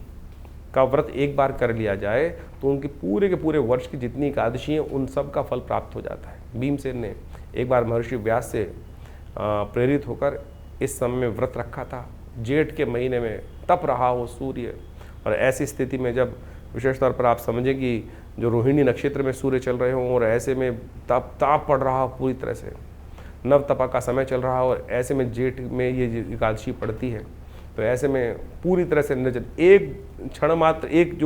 का व्रत एक बार कर लिया जाए तो उनके पूरे के पूरे वर्ष की जितनी एकादशी हैं उन सब का फल प्राप्त हो जाता है। भीमसेन ने एक बार महर्षि व्यास से प्रेरित होकर इस समय में व्रत रखा था। जेठ के महीने में तप रहा हो सूर्य, और ऐसी स्थिति में जब विशेष तौर पर आप समझें कि जो रोहिणी नक्षत्र में सूर्य चल रहे हों और ऐसे में ताप पड़ रहा हो, पूरी तरह से नव तपा का समय चल रहा हो, और ऐसे में जेठ में ये एकादशी पड़ती है, तो ऐसे में पूरी तरह से निर्जल, एक क्षण मात्र, एक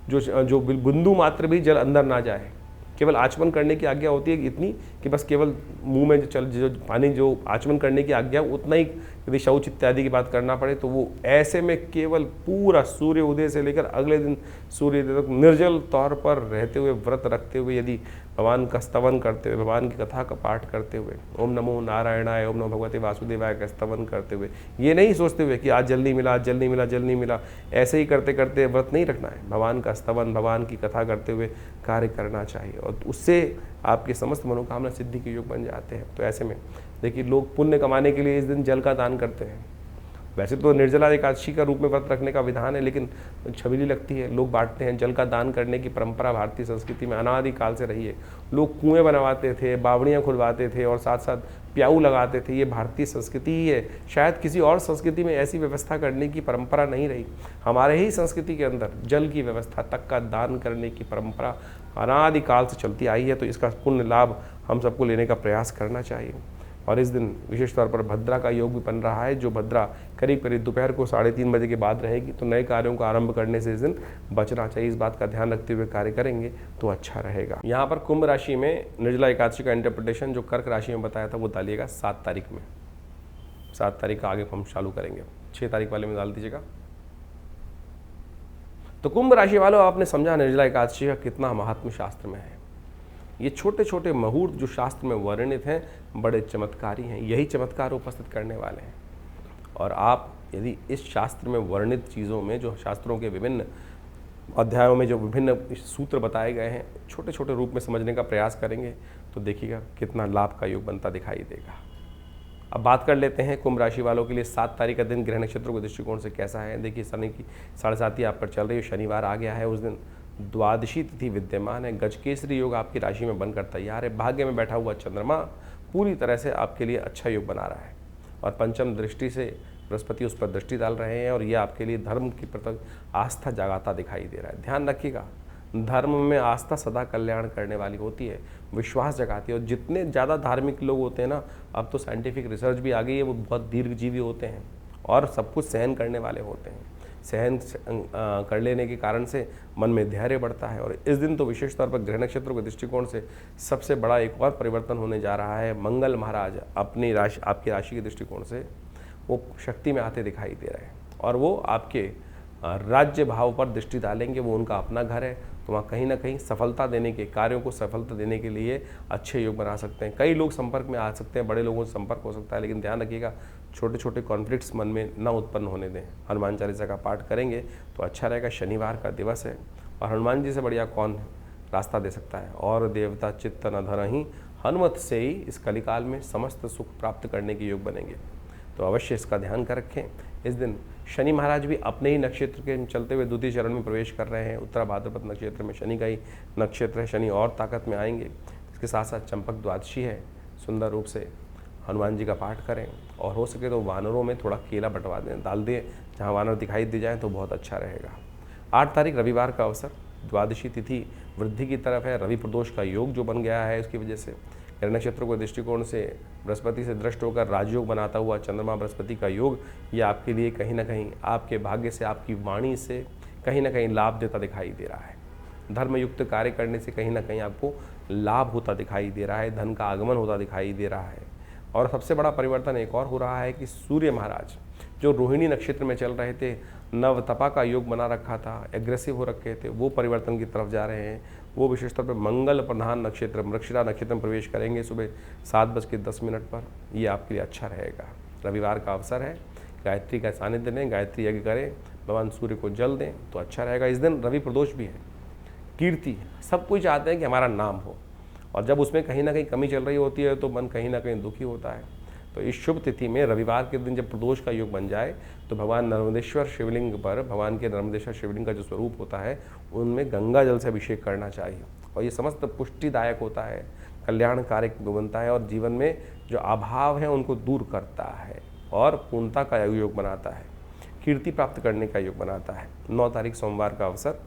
जो बिंदु मात्र भी जल अंदर ना जाए, केवल आचमन करने की आज्ञा होती है इतनी कि बस केवल मुंह में जो पानी जो आचमन करने की आज्ञा उतना ही, यदि शौच इत्यादि की बात करना पड़े तो वो ऐसे में केवल पूरा सूर्य उदय से लेकर अगले दिन सूर्य उदय तक निर्जल तौर पर रहते हुए, व्रत रखते हुए, यदि भगवान का स्तवन करते हुए, भगवान की कथा का पाठ करते हुए, ओम नमो नारायणाय, ओम नमो भगवते वासुदेवाय का स्तवन करते हुए, ये नहीं सोचते हुए कि आज जल नहीं मिला, आज जल नहीं मिला, जल नहीं मिला, ऐसे ही करते करते व्रत नहीं रखना है। भगवान का स्तवन, भगवान की कथा करते हुए कार्य करना चाहिए, और उससे आपके समस्त मनोकामना सिद्धि के योग बन जाते हैं। तो ऐसे में देखिए, लोग पुण्य कमाने के लिए इस दिन जल का दान करते हैं। वैसे तो निर्जला एकादशी का रूप में व्रत रखने का विधान है, लेकिन छबीली लगती है, लोग बांटते हैं। जल का दान करने की परंपरा भारतीय संस्कृति में अनादिकाल से रही है। लोग कुएं बनवाते थे, बावड़ियाँ खुलवाते थे और साथ साथ प्याऊ लगाते थे। ये भारतीय संस्कृति ही है, शायद किसी और संस्कृति में ऐसी व्यवस्था करने की परंपरा नहीं रही। हमारे ही संस्कृति के अंदर जल की व्यवस्था तक का दान करने की परंपरा अनादिकाल से चलती आई है। तो इसका पुण्य लाभ हम सबको लेने का प्रयास करना चाहिए। और इस दिन विशेष तौर पर भद्रा का योग भी बन रहा है, जो भद्रा करीब करीब दोपहर को 3:30 बजे के बाद रहेगी। तो नए कार्यों का आरंभ करने से इस दिन बचना चाहिए। इस बात का ध्यान रखते हुए कार्य करेंगे तो अच्छा रहेगा। यहाँ पर कुंभ राशि में निर्जला एकादशी का इंटरप्रिटेशन जो कर्क राशि में बताया था वो डालिएगा 7 तारीख में। 7 तारीख का आगे हम चालू करेंगे, 6 तारीख वाले में डाल दीजिएगा। तो कुंभ राशि वालों, आपने समझा निर्जला एकादशी का कितना महात्म शास्त्र में है। ये छोटे छोटे मुहूर्त जो शास्त्र में वर्णित हैं बड़े चमत्कारी हैं, यही चमत्कार उपस्थित करने वाले हैं। और आप यदि इस शास्त्र में वर्णित चीज़ों में, जो शास्त्रों के विभिन्न अध्यायों में जो विभिन्न सूत्र बताए गए हैं, छोटे छोटे रूप में समझने का प्रयास करेंगे तो देखिएगा कितना लाभ का योग बनता दिखाई देगा। अब बात कर लेते हैं कुंभ राशि वालों के लिए 7 तारीख का दिन ग्रह नक्षत्रों के दृष्टिकोण से कैसा है। देखिए, शनि की 7:30 आप पर चल रही है, शनिवार आ गया है। उस दिन द्वादशी तिथि विद्यमान है। गजकेसरी योग आपकी राशि में बनकर तैयार है। भाग्य में बैठा हुआ चंद्रमा पूरी तरह से आपके लिए अच्छा योग बना रहा है, और पंचम दृष्टि से बृहस्पति उस पर दृष्टि डाल रहे हैं, और यह आपके लिए धर्म के प्रति आस्था जगाता दिखाई दे रहा है। ध्यान रखिएगा, धर्म में आस्था सदा कल्याण करने वाली होती है, विश्वास जगाती है। और जितने ज़्यादा धार्मिक लोग होते हैं ना, अब तो साइंटिफिक रिसर्च भी आ गई है, वो बहुत दीर्घजीवी होते हैं और सब कुछ सहन करने वाले होते हैं। सहन कर लेने के कारण से मन में धैर्य बढ़ता है। और इस दिन तो विशेष तौर पर ग्रह नक्षत्रों के दृष्टिकोण से सबसे बड़ा एक और परिवर्तन होने जा रहा है। मंगल महाराज अपनी राशि, आपकी राशि के दृष्टिकोण से वो शक्ति में आते दिखाई दे रहे हैं, और वो आपके राज्य भाव पर दृष्टि डालेंगे। वो उनका अपना घर है, तो वहाँ कहीं ना कहीं सफलता देने के, कार्यों को सफलता देने के लिए अच्छे योग बना सकते हैं। कई लोग संपर्क में आ सकते हैं, बड़े लोगों से संपर्क हो सकता है, लेकिन ध्यान रखिएगा छोटे छोटे कॉन्फ्लिक्ट्स मन में न उत्पन्न होने दें। हनुमान चालीसा का पाठ करेंगे तो अच्छा रहेगा। शनिवार का दिवस है, और हनुमान जी से बढ़िया कौन रास्ता दे सकता है। और देवता चित्त न धरहि, हनुमत से ही इस कलिकाल में समस्त सुख प्राप्त करने के योग बनेंगे। तो अवश्य इसका ध्यान कर रखें। इस दिन शनि महाराज भी अपने ही नक्षत्र के चलते हुए द्वितीय चरण में प्रवेश कर रहे हैं। उत्तरा भाद्रपद नक्षत्र में शनि का ही नक्षत्र है, शनि और ताकत में आएंगे। इसके साथ साथ चंपक द्वादशी है, सुंदर रूप से हनुमान जी का पाठ करें और हो सके तो वानरों में थोड़ा केला बंटवा दें, डाल दें, जहाँ वानर दिखाई दे जाए तो बहुत अच्छा रहेगा। 8 तारीख रविवार का अवसर, द्वादशी तिथि वृद्धि की तरफ है। रवि प्रदोष का योग जो बन गया है उसकी वजह से ग्रह नक्षत्रों के दृष्टिकोण से बृहस्पति से दृष्ट होकर राजयोग बनाता हुआ चंद्रमा बृहस्पति का योग, ये आपके लिए कहीं ना कहीं आपके भाग्य से, आपकी वाणी से कहीं ना कहीं लाभ देता दिखाई दे रहा है। धर्मयुक्त कार्य करने से कहीं ना कहीं आपको लाभ होता दिखाई दे रहा है, धन का आगमन होता दिखाई दे रहा है। और सबसे बड़ा परिवर्तन एक और हो रहा है कि सूर्य महाराज जो रोहिणी नक्षत्र में चल रहे थे, नवतपा का योग बना रखा था, एग्रेसिव हो रखे थे, वो परिवर्तन की तरफ जा रहे हैं। वो विशेष तौर पर मंगल प्रधान नक्षत्र मृगशिरा नक्षत्र में प्रवेश करेंगे सुबह 7:10 पर। ये आपके लिए अच्छा रहेगा। रविवार का अवसर है, गायत्री का सानिध्य लें, गायत्री यज्ञ करें, भगवान सूर्य को जल दें तो अच्छा रहेगा। इस दिन रवि प्रदोष भी है। कीर्ति, सब कुछ चाहते हैं कि हमारा नाम हो, और जब उसमें कहीं ना कहीं कमी चल रही होती है तो मन कहीं ना कहीं दुखी होता है। तो इस शुभ तिथि में रविवार के दिन जब प्रदोष का योग बन जाए तो भगवान नर्मदेश्वर शिवलिंग पर, भगवान के नर्मदेश्वर शिवलिंग का जो स्वरूप होता है उनमें गंगा जल से अभिषेक करना चाहिए, और ये समस्त पुष्टिदायक होता है, कल्याणकारक बनता है, और जीवन में जो अभाव है उनको दूर करता है और पूर्णता का योग बनाता है, कीर्ति प्राप्त करने का योग बनाता है। 9 तारीख सोमवार का अवसर,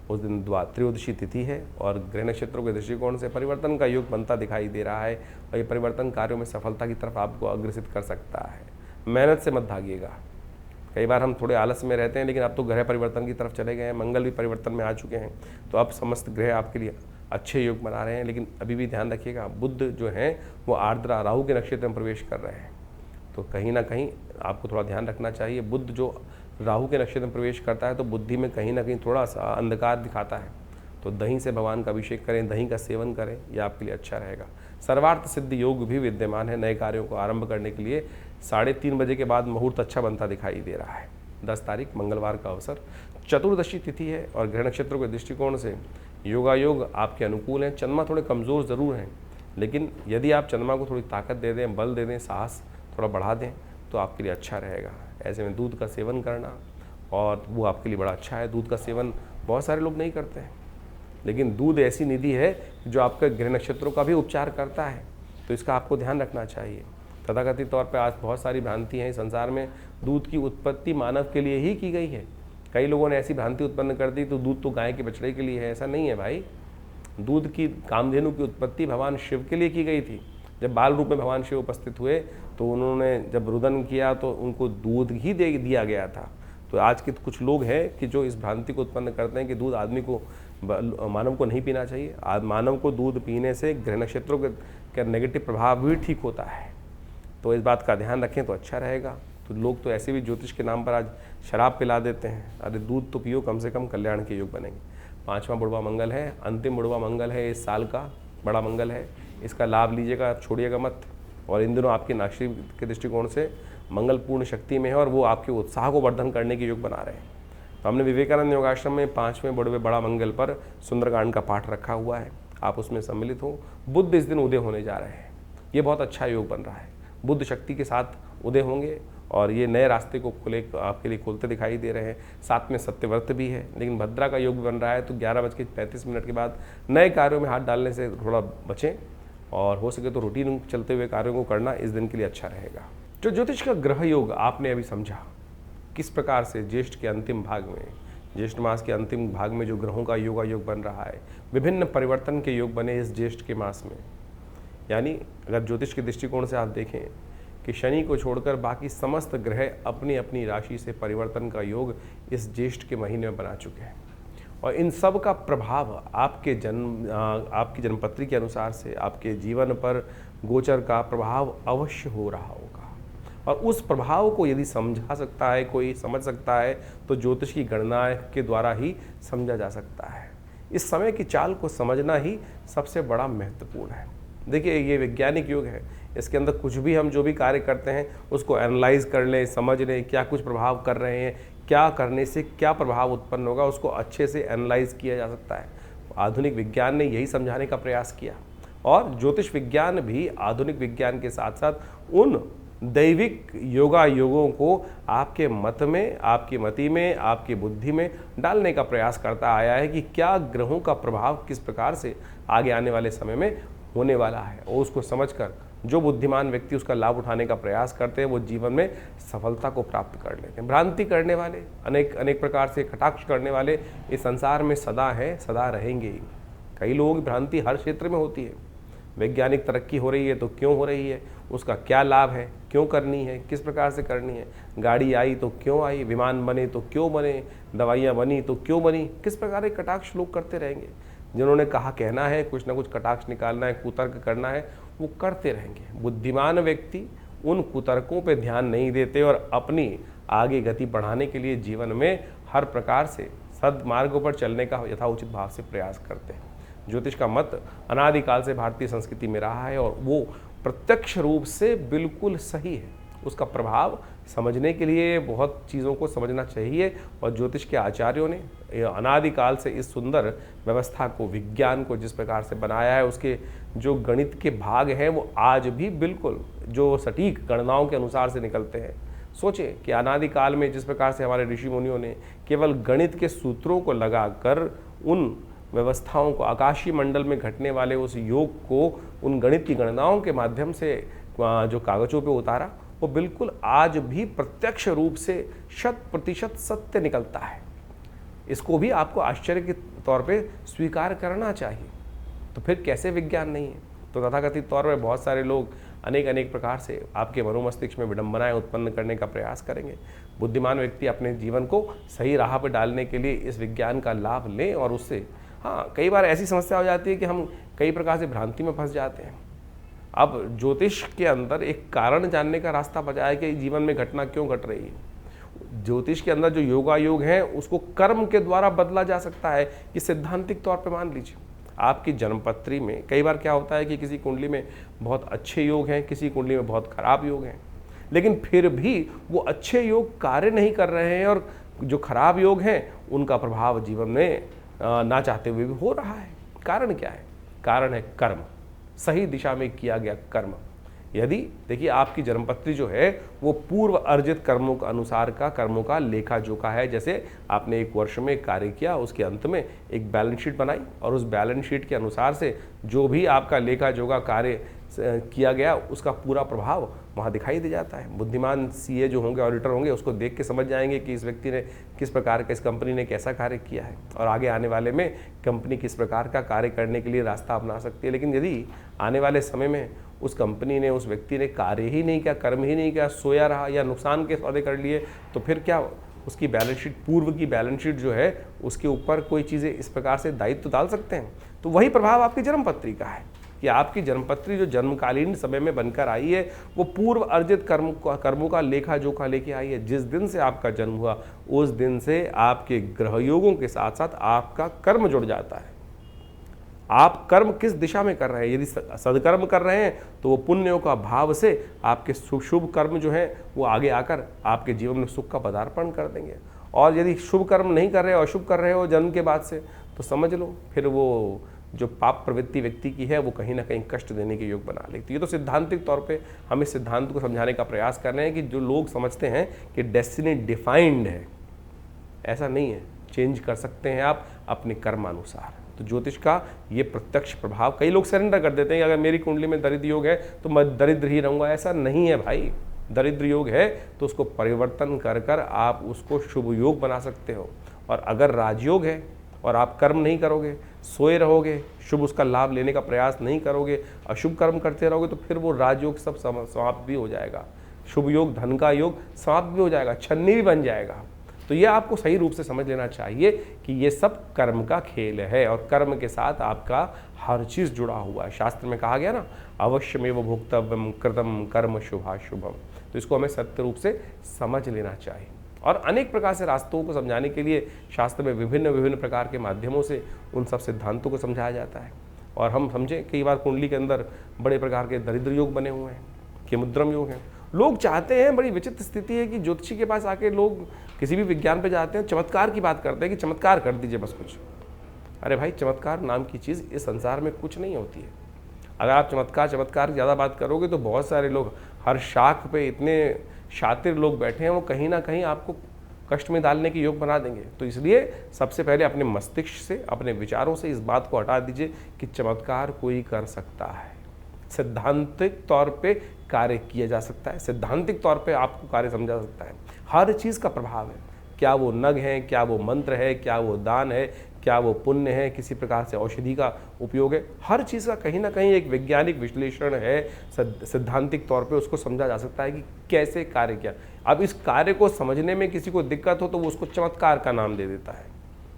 उस दिन त्रयोदशी तिथि है और ग्रह नक्षत्रों के दृष्टिकोण से परिवर्तन का योग बनता दिखाई दे रहा है, और ये परिवर्तन कार्यों में सफलता की तरफ आपको अग्रसित कर सकता है। मेहनत से मत भागिएगा। कई बार हम थोड़े आलस में रहते हैं, लेकिन अब तो ग्रह परिवर्तन की तरफ चले गए हैं, मंगल भी परिवर्तन में आ चुके हैं, तो अब समस्त ग्रह आपके लिए अच्छे योग बना रहे हैं। लेकिन अभी भी ध्यान रखिएगा, बुध जो हैं वो आर्द्रा राहु के नक्षत्र में प्रवेश कर रहे हैं, तो कहीं ना कहीं आपको थोड़ा ध्यान रखना चाहिए। बुध जो राहु के नक्षत्र में प्रवेश करता है तो बुद्धि में कहीं ना कहीं थोड़ा सा अंधकार दिखाता है, तो दही से भगवान का अभिषेक करें, दही का सेवन करें, यह आपके लिए अच्छा रहेगा। सर्वार्थ सिद्ध योग भी विद्यमान है। नए कार्यों को आरंभ करने के लिए 3:30 बजे के बाद मुहूर्त अच्छा बनता दिखाई दे रहा है। 10 तारीख मंगलवार का अवसर, चतुर्दशी तिथि है और ग्रह नक्षत्रों के दृष्टिकोण से योगायोग आपके अनुकूल हैं। चंद्रमा थोड़े कमज़ोर ज़रूर हैं, लेकिन यदि आप चंद्रमा को थोड़ी ताकत दे दें, बल दे दें, साहस थोड़ा बढ़ा दें तो आपके लिए अच्छा रहेगा। ऐसे में दूध का सेवन करना, और वो आपके लिए बड़ा अच्छा है। दूध का सेवन बहुत सारे लोग नहीं करते हैं, लेकिन दूध ऐसी निधि है जो आपके ग्रह नक्षत्रों का भी उपचार करता है, तो इसका आपको ध्यान रखना चाहिए। तथाकथित तौर पर आज बहुत सारी भ्रांति हैं इस संसार में। दूध की उत्पत्ति मानव के लिए ही की गई है। कई लोगों ने ऐसी भ्रांति उत्पन्न कर दी तो दूध तो गाय के बछड़े के लिए है, ऐसा नहीं है भाई। दूध की, कामधेनु की उत्पत्ति भगवान शिव के लिए की गई थी। जब बाल रूप में भगवान शिव उपस्थित हुए तो उन्होंने जब रुदन किया तो उनको दूध ही दे दिया गया था। तो आज के कुछ लोग हैं कि जो इस भ्रांति को उत्पन्न करते हैं कि दूध आदमी को, मानव को नहीं पीना चाहिए। मानव को दूध पीने से ग्रह नक्षत्रों के नेगेटिव प्रभाव भी ठीक होता है, तो इस बात का ध्यान रखें तो अच्छा रहेगा। तो लोग तो ऐसे भी ज्योतिष के नाम पर आज शराब पिला देते हैं। अरे दूध तो पियो, कम से कम कल्याण के योग बनेंगे। 5वां बुढ़वा मंगल है, अंतिम बुढ़वा मंगल है, इस साल का बड़ा मंगल है, इसका लाभ लीजिएगा, छोड़िएगा मत। और इन दिनों आपकी नाक्षी के दृष्टिकोण से मंगल पूर्ण शक्ति में है और वो आपके उत्साह को वर्धन करने के योग बना रहे हैं। तो हमने विवेकानंद योगाश्रम में 5वें बड़ा मंगल पर सुंदरकांड का पाठ रखा हुआ है, आप उसमें सम्मिलित हो। बुध इस दिन उदय होने जा रहे हैं, ये बहुत अच्छा योग बन रहा है। बुध शक्ति के साथ उदय होंगे और ये नए रास्ते को आपके लिए खोलते दिखाई दे रहे हैं। साथ में सत्यव्रत भी है, लेकिन भद्रा का योग बन रहा है, तो 11:35 के बाद नए कार्यों में हाथ डालने से थोड़ा बचें, और हो सके तो रूटीन चलते हुए कार्यों को करना इस दिन के लिए अच्छा रहेगा। जो ज्योतिष का ग्रह योग आपने अभी समझा, किस प्रकार से ज्येष्ठ के अंतिम भाग में, ज्येष्ठ मास के अंतिम भाग में जो ग्रहों का योग बन रहा है, विभिन्न परिवर्तन के योग बने इस ज्येष्ठ के मास में। यानी अगर ज्योतिष के दृष्टिकोण से आप देखें कि शनि को छोड़कर बाकी समस्त ग्रह अपनी अपनी राशि से परिवर्तन का योग इस ज्येष्ठ के महीने में बना चुके हैं, और इन सब का प्रभाव आपकी जन्मपत्री के अनुसार से आपके जीवन पर गोचर का प्रभाव अवश्य हो रहा होगा। और उस प्रभाव को यदि समझा सकता है, कोई समझ सकता है, तो ज्योतिष की गणना के द्वारा ही समझा जा सकता है। इस समय की चाल को समझना ही सबसे बड़ा महत्वपूर्ण है। देखिए, ये वैज्ञानिक युग है, इसके अंदर कुछ भी हम जो भी कार्य करते हैं उसको एनालाइज कर लें, समझ लें क्या कुछ प्रभाव कर रहे हैं, क्या करने से क्या प्रभाव उत्पन्न होगा, उसको अच्छे से एनालाइज किया जा सकता है। आधुनिक विज्ञान ने यही समझाने का प्रयास किया, और ज्योतिष विज्ञान भी आधुनिक विज्ञान के साथ साथ उन दैविक योगों को आपके मत में, आपकी मति में, आपकी बुद्धि में डालने का प्रयास करता आया है कि क्या ग्रहों का प्रभाव किस प्रकार से आगे आने वाले समय में होने वाला है, और उसको समझकर जो बुद्धिमान व्यक्ति उसका लाभ उठाने का प्रयास करते हैं वो जीवन में सफलता को प्राप्त कर लेते हैं। भ्रांति करने वाले, अनेक प्रकार से कटाक्ष करने वाले इस संसार में सदा हैं, सदा रहेंगे ही। कई लोगों की भ्रांति हर क्षेत्र में होती है। वैज्ञानिक तरक्की हो रही है तो क्यों हो रही है, उसका क्या लाभ है, क्यों करनी है, किस प्रकार से करनी है। गाड़ी आई तो क्यों आई, विमान बने तो क्यों बने, दवाइयाँ बनी तो क्यों बनी, किस प्रकार के कटाक्ष लोग करते रहेंगे। जिन्होंने कहा कहना है, कुछ ना कुछ कटाक्ष निकालना है, कुतर्क करना है, वो करते रहेंगे। बुद्धिमान व्यक्ति उन कुतर्कों पे ध्यान नहीं देते और अपनी आगे गति बढ़ाने के लिए जीवन में हर प्रकार से सद्मार्गों पर चलने का यथाउचित भाव से प्रयास करते हैं। ज्योतिष का मत अनादिकाल से भारतीय संस्कृति में रहा है और वो प्रत्यक्ष रूप से बिल्कुल सही है। उसका प्रभाव समझने के लिए बहुत चीज़ों को समझना चाहिए और ज्योतिष के आचार्यों ने अनादिकाल से इस सुंदर व्यवस्था को, विज्ञान को जिस प्रकार से बनाया है, उसके जो गणित के भाग हैं वो आज भी बिल्कुल जो सटीक गणनाओं के अनुसार से निकलते हैं। सोचें कि अनादिकाल में जिस प्रकार से हमारे ऋषि मुनियों ने केवल गणित के सूत्रों को लगाकर उन व्यवस्थाओं को, आकाशीय मंडल में घटने वाले उस योग को उन गणित की गणनाओं के माध्यम से जो कागजों पे उतारा, वो बिल्कुल आज भी प्रत्यक्ष रूप से 100% सत्य निकलता है। इसको भी आपको आश्चर्य के तौर पे स्वीकार करना चाहिए। तो फिर कैसे विज्ञान नहीं है। तो तथाकथित तौर पर बहुत सारे लोग अनेक प्रकार से आपके मनोमस्तिष्क में विडंबनाएं उत्पन्न करने का प्रयास करेंगे। बुद्धिमान व्यक्ति अपने जीवन को सही राह पर डालने के लिए इस विज्ञान का लाभ लें और उससे, हाँ, कई बार ऐसी समस्या हो जाती है कि हम कई प्रकार से भ्रांति में फंस जाते हैं। अब ज्योतिष के अंदर एक कारण जानने का रास्ता बचा है कि जीवन में घटना क्यों घट रही है। ज्योतिष के अंदर जो योगायोग है उसको कर्म के द्वारा बदला जा सकता है। ये सैद्धांतिक तौर पे मान लीजिए। आपकी जन्मपत्री में कई बार क्या होता है कि किसी कुंडली में बहुत अच्छे योग हैं, किसी कुंडली में बहुत खराब योग हैं, लेकिन फिर भी वो अच्छे योग कार्य नहीं कर रहे हैं और जो खराब योग हैं उनका प्रभाव जीवन में ना चाहते हुए भी हो रहा है। कारण क्या है? कारण है कर्म, सही दिशा में किया गया कर्म। यदि देखिए आपकी जन्मपत्री जो है वो पूर्व अर्जित कर्मों के अनुसार का कर्मों का लेखा जोखा है। जैसे आपने एक वर्ष में कार्य किया, उसके अंत में एक बैलेंस शीट बनाई और उस बैलेंस शीट के अनुसार से जो भी आपका लेखा जोखा कार्य किया गया उसका पूरा प्रभाव वहाँ दिखाई दे जाता है। बुद्धिमान सीए जो होंगे, ऑडिटर होंगे, उसको देख के समझ जाएंगे कि इस व्यक्ति ने किस प्रकार का, इस कंपनी ने कैसा कार्य किया है और आगे आने वाले में कंपनी किस प्रकार का कार्य करने के लिए रास्ता अपना सकती है। लेकिन यदि आने वाले समय में उस कंपनी ने, उस व्यक्ति ने कार्य ही नहीं किया, कर्म ही नहीं किया, सोया रहा या नुकसान के सौदे कर लिए, तो फिर क्या उसकी बैलेंस शीट, पूर्व की बैलेंस शीट जो है उसके ऊपर कोई चीज़ें इस प्रकार से दायित्व डाल सकते हैं। तो वही प्रभाव आपकी जन्मपत्री का है कि आपकी जन्मपत्री जो जन्मकालीन समय में बनकर आई है वो पूर्व अर्जित कर्मों का लेखा जोखा लेके आई है। जिस दिन से आपका जन्म हुआ उस दिन से आपके ग्रह योगों के साथ साथ आपका कर्म जुड़ जाता है। आप कर्म किस दिशा में कर रहे हैं। यदि सदकर्म कर रहे हैं तो वो पुण्यों का भाव से आपके शुभ कर्म जो है वो आगे आकर आपके जीवन में सुख का पदार्पण कर देंगे। और यदि शुभ कर्म नहीं कर रहे हो, अशुभ कर रहे हो जन्म के बाद से, तो समझ लो फिर वो जो पाप प्रवृत्ति व्यक्ति की है वो कहीं ना कहीं कष्ट देने के योग बना लेती है। ये तो सिद्धांतिक तौर पे हम इस सिद्धांत को समझाने का प्रयास कर रहे हैं कि जो लोग समझते हैं कि डेस्टिनी डिफाइंड है, ऐसा नहीं है। चेंज कर सकते हैं आप अपने कर्मानुसार। तो ज्योतिष का ये प्रत्यक्ष प्रभाव, कई लोग सरेंडर कर देते हैं कि अगर मेरी कुंडली में दरिद्र योग है तो मैं दरिद्र ही रहूँगा। ऐसा नहीं है भाई। दरिद्र योग है तो उसको परिवर्तन कर कर आप उसको शुभ योग बना सकते हो। और अगर राजयोग है और आप कर्म नहीं करोगे, सोए रहोगे, शुभ उसका लाभ लेने का प्रयास नहीं करोगे, अशुभ कर्म करते रहोगे, तो फिर वो राजयोग सब समाप्त भी हो जाएगा। शुभ योग, धन का योग समाप्त भी हो जाएगा, छन्नी भी बन जाएगा। तो ये आपको सही रूप से समझ लेना चाहिए कि ये सब कर्म का खेल है और कर्म के साथ आपका हर चीज़ जुड़ा हुआ है। शास्त्र में कहा गया ना, अवश्यमेव भोक्तव्यम कृतम कर्म शुभाशुभम। तो इसको हमें सत्य रूप से समझ लेना चाहिए। और अनेक प्रकार से रास्तों को समझाने के लिए शास्त्र में विभिन्न प्रकार के माध्यमों से उन सब सिद्धांतों को समझाया जाता है। और हम समझें कई बार कुंडली के अंदर बड़े प्रकार के दरिद्र योग बने हुए हैं, केमुद्रम योग हैं। लोग चाहते हैं, बड़ी विचित्र स्थिति है कि ज्योतिषी के पास आके लोग किसी भी विज्ञान पे जाते हैं, चमत्कार की बात करते हैं कि चमत्कार कर दीजिए बस कुछ। अरे भाई, चमत्कार नाम की चीज़ इस संसार में कुछ नहीं होती है। अगर आप चमत्कार की ज़्यादा बात करोगे तो बहुत सारे लोग, हर शाख पे इतने शातिर लोग बैठे हैं, वो कहीं ना कहीं आपको कष्ट में डालने के योग बना देंगे। तो इसलिए सबसे पहले अपने मस्तिष्क से, अपने विचारों से इस बात को हटा दीजिए कि चमत्कार कोई कर सकता है। सैद्धांतिक तौर पे कार्य किया जा सकता है, सैद्धांतिक तौर पे आपको कार्य समझा जा सकता है। हर चीज़ का प्रभाव है, क्या वो नग है, क्या वो मंत्र है, क्या वो दान है, क्या वो पुण्य है, किसी प्रकार से औषधि का उपयोग है, हर चीज़ का कहीं ना कहीं एक वैज्ञानिक विश्लेषण है, सैद्धांतिक तौर पे उसको समझा जा सकता है कि कैसे कार्य किया। अब इस कार्य को समझने में किसी को दिक्कत हो तो वो उसको चमत्कार का नाम दे देता है।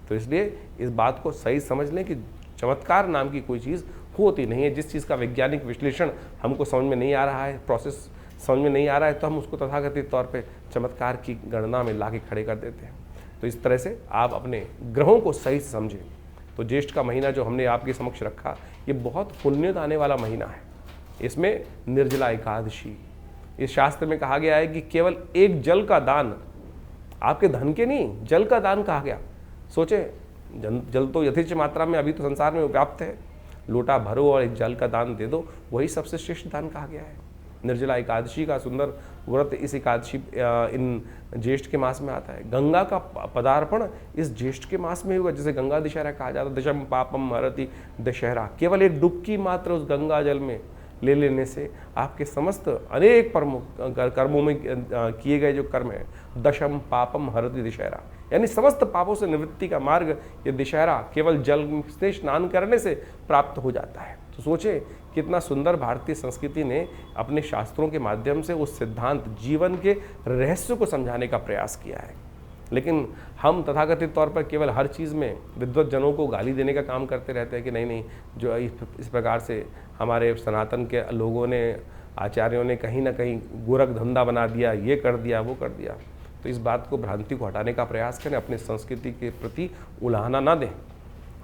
तो इसलिए इस बात को सही समझ लें कि चमत्कार नाम की कोई चीज़ होती नहीं है। जिस चीज़ का वैज्ञानिक विश्लेषण हमको समझ में नहीं आ रहा है, प्रोसेस समझ में नहीं आ रहा है, तो हम उसको तथाकथित तौर पे चमत्कार की गणना में ला के खड़े कर देते हैं। तो इस तरह से आप अपने ग्रहों को सही से समझें। तो ज्येष्ठ का महीना जो हमने आपके समक्ष रखा, ये बहुत पुण्य आने वाला महीना है। इसमें निर्जला एकादशी, इस शास्त्र में कहा गया है कि केवल एक जल का दान, आपके धन के नहीं, जल का दान कहा गया। सोचें, जल तो यथेच्छ मात्रा में अभी तो संसार में व्याप्त है, लोटा भरो और एक जल का दान दे दो, वही सबसे श्रेष्ठ दान कहा गया है। निर्जला एकादशी का सुंदर व्रत इस एकादशी इन ज्येष्ठ के मास में आता है। गंगा का पदार्पण इस ज्येष्ठ के मास में होगा, जिसे गंगा दशहरा कहा जाता है। दशम पापम हरति दशहरा, केवल एक डुबकी मात्र उस गंगा जल में ले लेने से आपके समस्त अनेक कर्मों में किए गए जो कर्म है, दशम पापम हरति दशहरा, यानी समस्त पापों से निवृत्ति का मार्ग ये दशहरा केवल जल से स्नान करने से प्राप्त हो जाता है। तो सोचें कितना सुंदर भारतीय संस्कृति ने अपने शास्त्रों के माध्यम से उस सिद्धांत, जीवन के रहस्य को समझाने का प्रयास किया है। लेकिन हम तथाकथित तौर पर केवल हर चीज़ में विद्वत जनों को गाली देने का काम करते रहते हैं कि नहीं जो इस प्रकार से हमारे सनातन के लोगों ने, आचार्यों ने कहीं ना कहीं गोरख धंधा बना दिया, ये कर दिया, वो कर दिया। तो इस बात को, भ्रांति को हटाने का प्रयास करें, अपनी संस्कृति के प्रति उलाहना ना दें।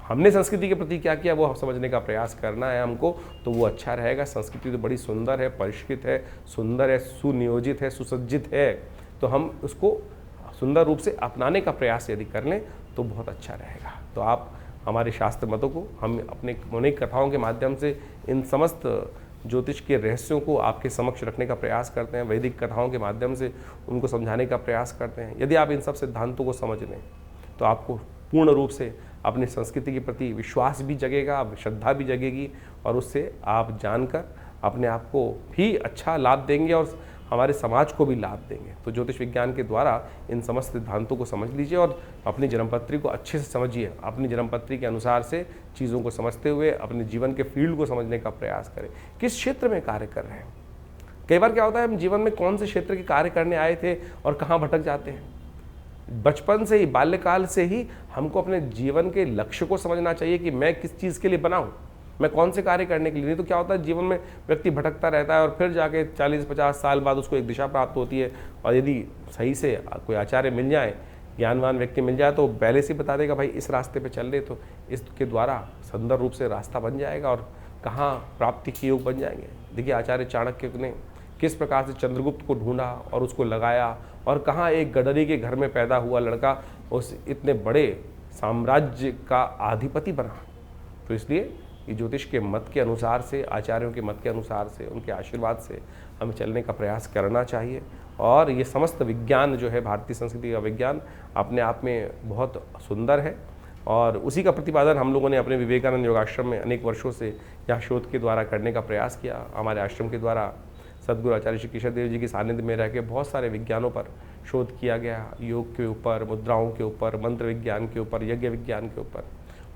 हमने संस्कृति के प्रति क्या किया वो समझने का प्रयास करना है हमको, तो वो अच्छा रहेगा। संस्कृति तो बड़ी सुंदर है, परिष्कृत है, सुंदर है, सुनियोजित है, सुसज्जित है, तो हम उसको सुंदर रूप से अपनाने का प्रयास यदि कर लें तो बहुत अच्छा रहेगा। तो आप हमारे शास्त्र मतों को, हम अपने अनेक कथाओं के माध्यम से इन समस्त ज्योतिष के रहस्यों को आपके समक्ष रखने का प्रयास करते हैं, वैदिक कथाओं के माध्यम से उनको समझाने का प्रयास करते हैं। यदि आप इन सब सिद्धांतों को समझ लें तो आपको पूर्ण रूप से अपनी संस्कृति के प्रति विश्वास भी जगेगा, श्रद्धा भी जगेगी, और उससे आप जानकर अपने आप को भी अच्छा लाभ देंगे और हमारे समाज को भी लाभ देंगे। तो ज्योतिष विज्ञान के द्वारा इन समस्त सिद्धांतों को समझ लीजिए और अपनी जन्मपत्री को अच्छे से समझिए। अपनी जन्मपत्री के अनुसार से चीज़ों को समझते हुए अपने जीवन के फील्ड को समझने का प्रयास करें, किस क्षेत्र में कार्य कर रहे हैं। कई बार क्या होता है, हम जीवन में कौन से क्षेत्र के कार्य करने आए थे और कहाँ भटक जाते हैं। बचपन से ही, बाल्यकाल से ही हमको अपने जीवन के लक्ष्य को समझना चाहिए कि मैं किस चीज़ के लिए बना हूँ, मैं कौन से कार्य करने के लिए। नहीं तो क्या होता है, जीवन में व्यक्ति भटकता रहता है और फिर जाके 40-50 साल बाद उसको एक दिशा प्राप्त होती है। और यदि सही से कोई आचार्य मिल जाए, ज्ञानवान व्यक्ति मिल जाए, तो पहले से बता देगा भाई इस रास्ते पे चल रहे, तो इसके द्वारा सुंदर रूप से रास्ता बन जाएगा और कहाँ प्राप्ति के योग बन जाएंगे। देखिए आचार्य चाणक्य ने किस प्रकार से चंद्रगुप्त को ढूंढा और उसको लगाया, और कहाँ एक गडरी के घर में पैदा हुआ लड़का उस इतने बड़े साम्राज्य का अधिपति बना। तो इसलिए ये ज्योतिष के मत के अनुसार से, आचार्यों के मत के अनुसार से, उनके आशीर्वाद से हमें चलने का प्रयास करना चाहिए। और ये समस्त विज्ञान जो है, भारतीय संस्कृति का विज्ञान अपने आप में बहुत सुंदर है, और उसी का प्रतिपादन हम लोगों ने अपने विवेकानंद योगाश्रम में अनेक वर्षों से यहाँ शोध के द्वारा करने का प्रयास किया। हमारे आश्रम के द्वारा सदगुरु आचार्य श्री केशव देव जी के सानिध्य में रह के बहुत सारे विज्ञानों पर शोध किया गया, योग के ऊपर, मुद्राओं के ऊपर, मंत्र विज्ञान के ऊपर, यज्ञ विज्ञान के ऊपर,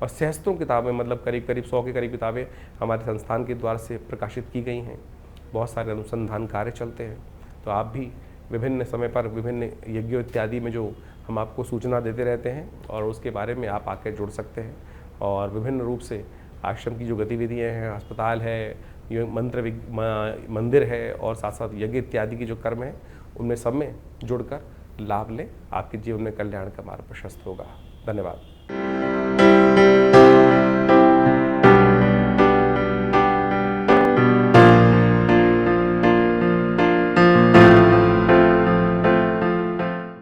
और सहस्त्रों किताबें, मतलब करीब 100 के करीब किताबें हमारे संस्थान के द्वारा से प्रकाशित की गई हैं। बहुत सारे अनुसंधान कार्य चलते हैं। तो आप भी विभिन्न समय पर विभिन्न यज्ञों इत्यादि में जो हम आपको सूचना देते रहते हैं, और उसके बारे में आप आकर जुड़ सकते हैं। और विभिन्न रूप से आश्रम की जो गतिविधियाँ हैं, अस्पताल है, मंदिर है, और साथ साथ यज्ञ इत्यादि की जो कर्म है, उनमें सब में जुड़कर लाभ लें। आपके जीवन में कल्याण का मार्ग प्रशस्त होगा। धन्यवाद।